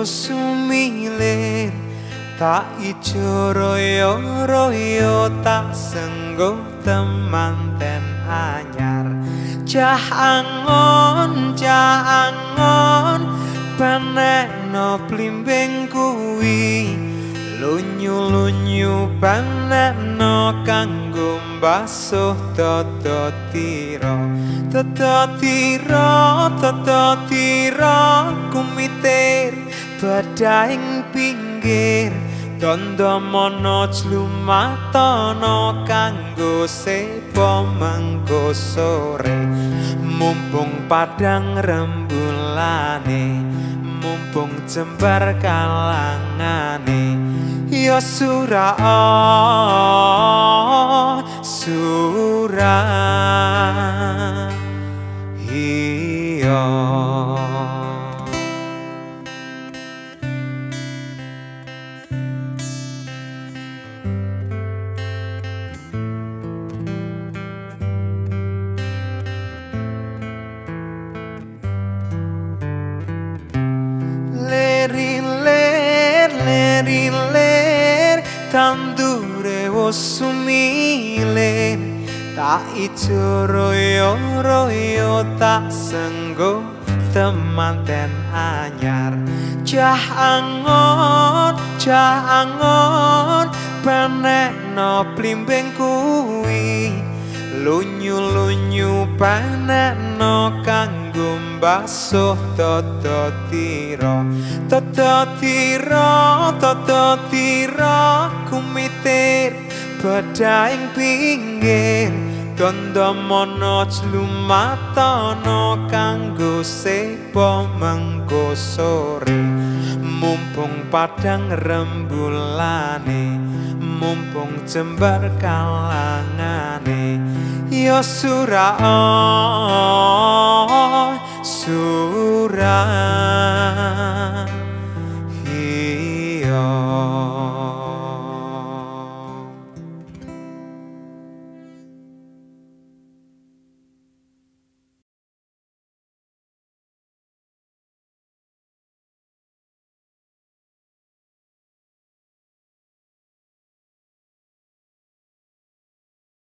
sumilir tak ijo royo-royo tak senggo temanten anyar cah angon paneno blimbing kuwi lunyu-lunyu paneno kanggo mbasuh tata tira kumitir badhaing pinggir tondo mono jlumatana kanggo sepo mengko sore mumpung padang rembulane mumpung jembar kalangane ya surah iya ler tandure wis sumilir tak ijo royo-royo tak senggo temanten anyar cah angon paneno blimbing kuwi lunyu-lunyu paneno kanggo mbasuh tata tira kumitir badhaing pinggir tondo mono jlumatana kanggo sepo mengko sore mumpung padang rembulane mumpung jembar kalangane ya surah